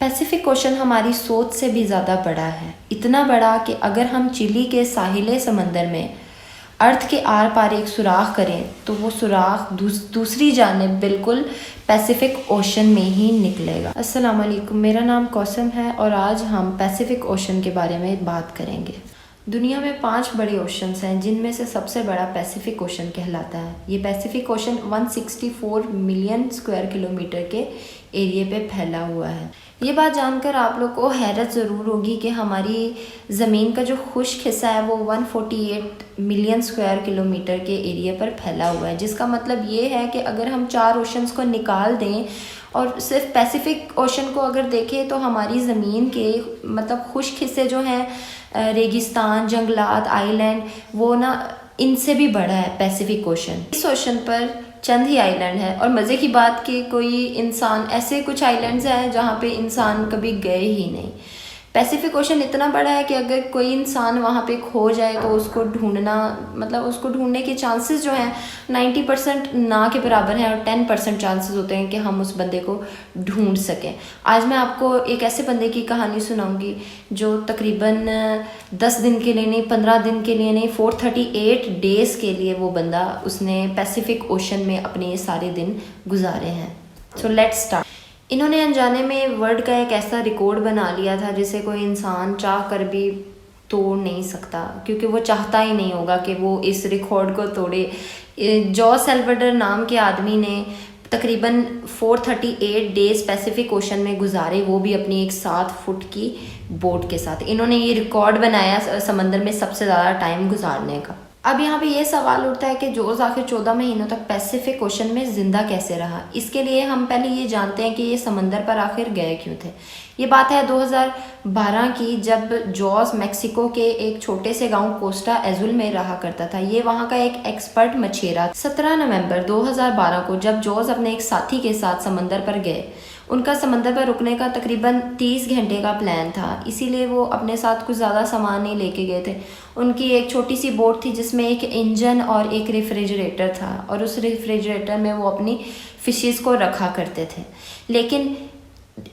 Pacific ocean हमारी सोच से भी ज़्यादा बड़ा है, इतना बड़ा कि अगर हम चिली के साहिल समंदर में अर्थ के आर पार एक सुराख करें तो वो सुराख दूसरी जानिब बिल्कुल पैसिफिक ओशन में ही निकलेगा। अस्सलाम वालेकुम, मेरा नाम कौसम है और आज हम पैसिफिक ओशन के बारे में बात करेंगे। दुनिया में 5 बड़े ओशंस हैं जिनमें से सबसे बड़ा पैसिफिक ओशन कहलाता है। ये Pacific ocean 164 million square kilometre के एरिया पे फैला हुआ है। ये बात जानकर आप लोग को हैरत ज़रूर होगी कि हमारी ज़मीन का जो खुश्क हिस्सा है वो 148 मिलियन स्क्वायर किलोमीटर के एरिया पर फैला हुआ है, जिसका मतलब ये है कि अगर हम 4 ओशंस को निकाल दें और सिर्फ पैसिफिक ओशन को अगर देखें तो हमारी ज़मीन के मतलब खुश्क हिस्से जो हैं, रेगिस्तान, जंगलात, आइलैंड, वो ना इनसे भी बड़ा है पैसिफिक ओशन। इस ओशन पर चंद ही आइलैंड है और मज़े की बात कि कोई इंसान, ऐसे कुछ आइलैंड्स हैं जहाँ पे इंसान कभी गए ही नहीं। पैसिफिक ओशन इतना बड़ा है कि अगर कोई इंसान वहाँ पे खो जाए तो उसको ढूंढना, मतलब उसको ढूंढने के चांसेस जो हैं 90% ना के बराबर हैं और 10% चांसेस होते हैं कि हम उस बंदे को ढूंढ सकें। आज मैं आपको एक ऐसे बंदे की कहानी सुनाऊंगी जो तकरीबन 10 दिन के लिए नहीं, 15 दिन के लिए नहीं, 438 डेज़ के लिए वो बंदा उसने पैसिफिक ओशन में अपने सारे दिन गुजारे हैं। So let's start. इन्होंने अनजाने में वर्ल्ड का एक ऐसा रिकॉर्ड बना लिया था जिसे कोई इंसान चाह कर भी तोड़ नहीं सकता, क्योंकि वो चाहता ही नहीं होगा कि वो इस रिकॉर्ड को तोड़े। जॉस सेल्वाडोर नाम के आदमी ने तकरीबन 438 डेज़ पैसिफिक ओशन में गुजारे, वो भी अपनी एक 7 फुट की बोट के साथ। इन्होंने ये रिकॉर्ड बनाया समंदर में सबसे ज़्यादा टाइम गुजारने का। अब यहाँ पे ये सवाल उठता है कि जोस आखिर 14 महीनों तक पैसिफिक ओशन में ज़िंदा कैसे रहा। इसके लिए हम पहले ये जानते हैं कि ये समंदर पर आखिर गए क्यों थे। ये बात है 2012 की, जब जॉस मैक्सिको के एक छोटे से गांव कोस्टा एजुल में रहा करता था। ये वहाँ का एक एक्सपर्ट मछेरा। 17 नवंबर 2012 को जब जॉस अपने एक साथी के साथ समंदर पर गए, उनका समंदर पर रुकने का तकरीबन 30 घंटे का प्लान था, इसीलिए वो अपने साथ कुछ ज़्यादा सामान नहीं लेके गए थे। उनकी एक छोटी सी बोट थी जिसमें एक इंजन और एक रेफ्रिजरेटर था, और उस रेफ्रिजरेटर में वो अपनी फिशेस को रखा करते थे। लेकिन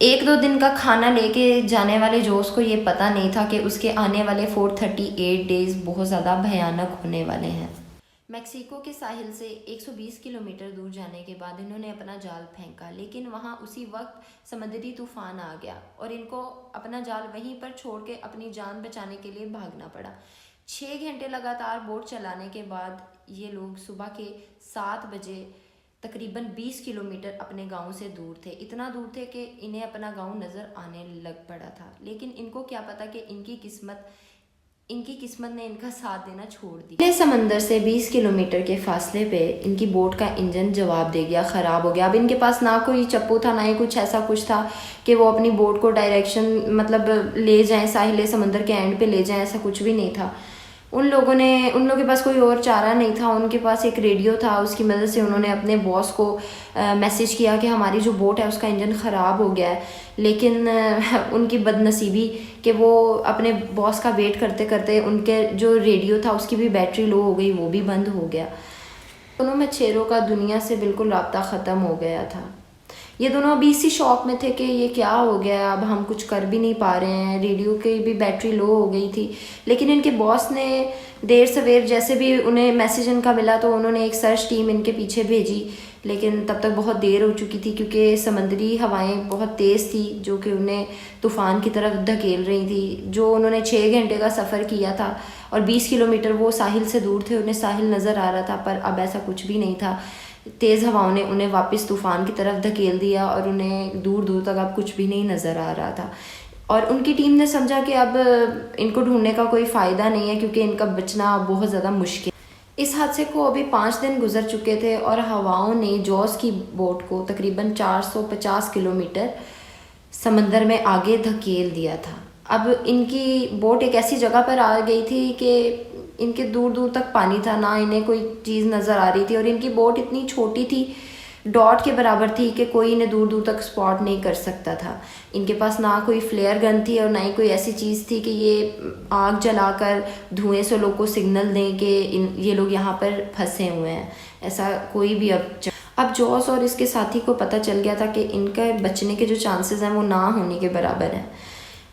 1-2 दिन का खाना लेके जाने वाले जोश को ये पता नहीं था कि उसके आने वाले 438 डेज़ बहुत ज़्यादा भयानक होने वाले हैं। मैक्सिको के साहिल से 120 किलोमीटर दूर जाने के बाद इन्होंने अपना जाल फेंका, लेकिन वहाँ उसी वक्त समुद्री तूफान आ गया और इनको अपना जाल वहीं पर छोड़ के अपनी जान बचाने के लिए भागना पड़ा। 6 घंटे लगातार बोट चलाने के बाद ये लोग सुबह के 7 बजे तकरीबन 20 किलोमीटर अपने गांव से दूर थे। इतना दूर थे कि इन्हें अपना गांव नज़र आने लग पड़ा था, लेकिन इनको क्या पता कि इनकी किस्मत ने इनका साथ देना छोड़ दिया। समंदर से 20 किलोमीटर के फासले पे इनकी बोट का इंजन जवाब दे गया, ख़राब हो गया। अब इनके पास ना कोई चप्पू था, ना ही कुछ ऐसा कुछ था कि वो अपनी बोट को डायरेक्शन मतलब ले जाएं, साहिल समंदर के एंड पे ले जाएं, ऐसा कुछ भी नहीं था। उन लोगों के पास कोई और चारा नहीं था। उनके पास एक रेडियो था, उसकी मदद से उन्होंने अपने बॉस को मैसेज किया कि हमारी जो बोट है उसका इंजन ख़राब हो गया है। लेकिन उनकी बदनसीबी कि वो अपने बॉस का वेट करते करते उनके जो रेडियो था उसकी भी बैटरी लो हो गई, वो भी बंद हो गया। दोनों मछेरों का दुनिया से बिल्कुल राब्ता ख़त्म हो गया था। ये दोनों अभी इसी शॉक में थे कि ये क्या हो गया, अब हम कुछ कर भी नहीं पा रहे हैं। रेडियो की भी बैटरी लो हो गई थी, लेकिन इनके बॉस ने देर सवेर जैसे भी उन्हें मैसेज इनका मिला तो उन्होंने एक सर्च टीम इनके पीछे भेजी, लेकिन तब तक बहुत देर हो चुकी थी क्योंकि समंदरी हवाएं बहुत तेज़ थी जो कि उन्हें तूफ़ान की तरफ धकेल रही थी। जो उन्होंने 6 घंटे का सफ़र किया था और 20 किलोमीटर वो साहिल से दूर थे, उन्हें साहिल नज़र आ रहा था, पर अब ऐसा कुछ भी नहीं था। तेज़ हवाओं ने उन्हें वापस तूफ़ान की तरफ धकेल दिया और उन्हें दूर दूर तक अब कुछ भी नहीं नज़र आ रहा था। और उनकी टीम ने समझा कि अब इनको ढूंढने का कोई फ़ायदा नहीं है क्योंकि इनका बचना बहुत ज़्यादा मुश्किल। इस हादसे को अभी 5 दिन गुजर चुके थे और हवाओं ने जॉस की बोट को तकरीबन 450 किलोमीटर समंदर में आगे धकेल दिया था। अब इनकी बोट एक ऐसी जगह पर आ गई थी कि इनके दूर दूर तक पानी था, ना इन्हें कोई चीज़ नज़र आ रही थी, और इनकी बोट इतनी छोटी थी, डॉट के बराबर थी कि कोई इन्हें दूर दूर तक स्पॉट नहीं कर सकता था। इनके पास ना कोई फ्लेयर गन थी और ना ही कोई ऐसी चीज़ थी कि ये आग जलाकर धुएं से लोग को सिग्नल दें कि ये लोग यहाँ पर फंसे हुए हैं। ऐसा कोई भी अब जॉस और इसके साथी को पता चल गया था कि इनके बचने के जो चांसेस हैं वो ना होने के बराबर हैं।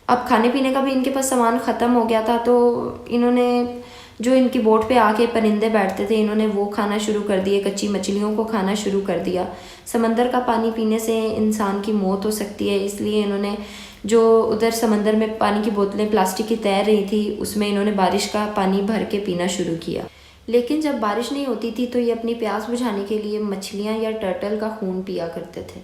अब खाने पीने का भी इनके पास सामान ख़त्म हो गया था, तो इन्होंने जो इनकी बोट पे आके परिंदे बैठते थे इन्होंने वो खाना शुरू कर दिए, कच्ची मछलियों को खाना शुरू कर दिया। समंदर का पानी पीने से इंसान की मौत हो सकती है, इसलिए इन्होंने जो उधर समंदर में पानी की बोतलें प्लास्टिक की तैर रही थी उसमें इन्होंने बारिश का पानी भर के पीना शुरू किया। लेकिन जब बारिश नहीं होती थी तो ये अपनी प्यास बुझाने के लिए मछलियाँ या टर्टल का खून पिया करते थे।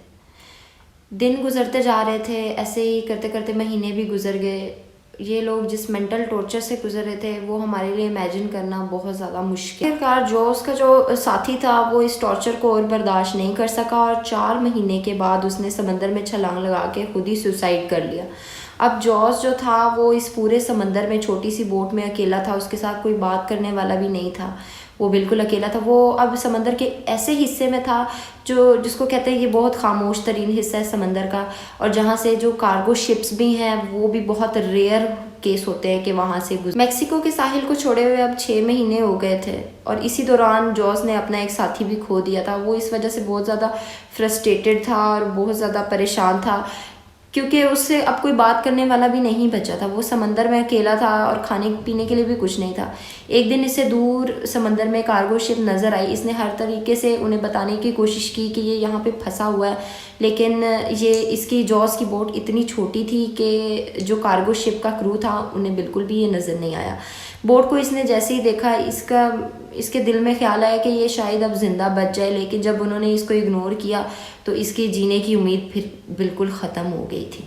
दिन गुजरते जा रहे थे, ऐसे ही करते करते महीने भी गुजर गए। ये लोग जिस मेंटल टॉर्चर से गुजर रहे थे वो हमारे लिए इमेजिन करना बहुत ज़्यादा मुश्किल। आखिरकार जॉस का जो साथी था वो इस टॉर्चर को और बर्दाश्त नहीं कर सका और 4 महीने के बाद उसने समंदर में छलांग लगा के खुद ही सुसाइड कर लिया। अब जॉस जो था वो इस पूरे समंदर में छोटी सी बोट में अकेला था, उसके साथ कोई बात करने वाला भी नहीं था, वो बिल्कुल अकेला था। वो अब समंदर के ऐसे हिस्से में था जिसको कहते हैं ये बहुत खामोश तरीन हिस्सा है समंदर का, और जहाँ से जो कार्गो शिप्स भी हैं वो भी बहुत रेयर केस होते हैं कि वहाँ से मैक्सिको के साहिल को छोड़े हुए अब 6 महीने हो गए थे, और इसी दौरान जॉस ने अपना एक साथी भी खो दिया था। वो इस वजह से बहुत ज़्यादा फ्रस्ट्रेटेड था और बहुत ज़्यादा परेशान था, क्योंकि उससे अब कोई बात करने वाला भी नहीं बचा था। वो समंदर में अकेला था और खाने पीने के लिए भी कुछ नहीं था। एक दिन इसे दूर समंदर में कार्गो शिप नज़र आई। इसने हर तरीके से उन्हें बताने की कोशिश की कि ये यहाँ पे फंसा हुआ है, लेकिन ये इसकी जॉस की बोट इतनी छोटी थी कि जो कार्गो शिप का क्रू था उन्हें बिल्कुल भी ये नज़र नहीं आया। बोट को इसने जैसे ही देखा इसके दिल में ख्याल आया कि ये शायद अब ज़िंदा बच जाए, लेकिन जब उन्होंने इसको इग्नोर किया तो इसकी जीने की उम्मीद फिर बिल्कुल ख़त्म हो गई थी।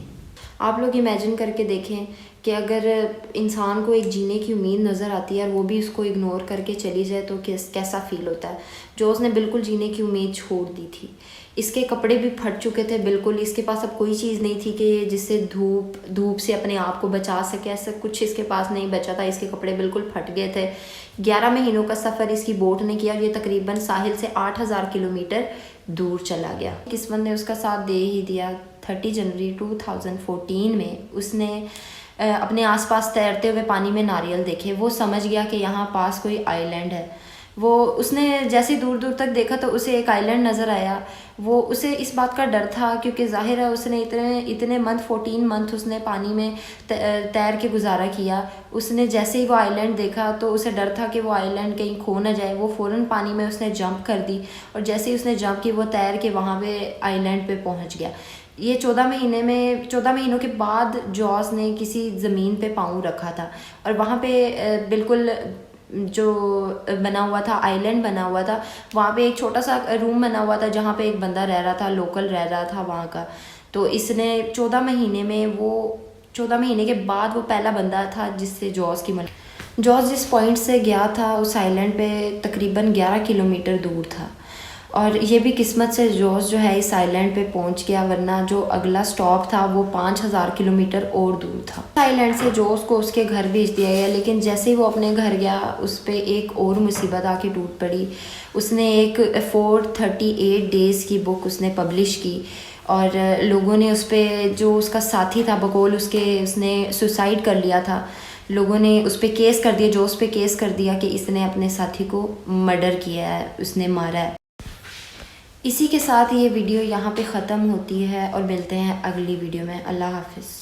आप लोग इमेजिन करके देखें कि अगर इंसान को एक जीने की उम्मीद नज़र आती है और वो भी उसको इग्नोर करके चली जाए तो कैसा फ़ील होता है। जो उसने बिल्कुल जीने की उम्मीद छोड़ दी थी। इसके कपड़े भी फट चुके थे बिल्कुल, इसके पास अब कोई चीज़ नहीं थी कि जिससे धूप से अपने आप को बचा सके, ऐसा कुछ इसके पास नहीं बचा था। इसके कपड़े बिल्कुल फट गए थे। 11 महीनों का सफ़र इसकी बोट ने किया और ये तकरीबन साहिल से 8000 किलोमीटर दूर चला गया। किस्मत ने उसका साथ दे ही दिया। 30 जनवरी 2014 में उसने अपने आसपास तैरते हुए पानी में नारियल देखे। वो समझ गया कि यहाँ पास कोई आइलैंड है। उसने जैसे दूर दूर तक देखा तो उसे एक आइलैंड नज़र आया। उसे इस बात का डर था क्योंकि जाहिर है उसने इतने मंथ 14 मंथ उसने पानी में तैर के गुजारा किया। उसने जैसे ही वो आइलैंड देखा तो उसे डर था कि वो आइलैंड कहीं खो ना जाए। वो फ़ौरन पानी में उसने जंप कर दी और जैसे ही उसने जंप की वो तैर के वहाँ पे आइलैंड पे पहुँच गया। ये 14 महीनों के बाद जॉस ने किसी ज़मीन पे पाँव रखा था और वहाँ पे बिल्कुल जो बना हुआ था आइलैंड बना हुआ था, वहाँ पे एक छोटा सा रूम बना हुआ था जहाँ पे एक बंदा रह रहा था, लोकल रह रहा था वहाँ का। तो इसने 14 महीने के बाद वो पहला बंदा था जिससे जॉस जिस पॉइंट से गया था उस आइलैंड पे तकरीबन 11 किलोमीटर दूर था। और ये भी किस्मत से जॉस जो है इस आइलैंड पे पहुंच गया, वरना जो अगला स्टॉप था वो 5000 किलोमीटर और दूर था। आइलैंड से जॉस को उसके घर भेज दिया गया, लेकिन जैसे ही वो अपने घर गया उस पर एक और मुसीबत आके टूट पड़ी। उसने एक 438 डेज़ की बुक उसने पब्लिश की और लोगों ने उस पर, जो उसका साथी था बकौल उसने सुसाइड कर लिया था, लोगों ने उस पर केस कर दिया, जॉस पे केस कर दिया कि इसने अपने साथी को मर्डर किया है, उसने मारा है। इसी के साथ ये वीडियो यहाँ पे ख़त्म होती है और मिलते हैं अगली वीडियो में। अल्लाह हाफ़िज़।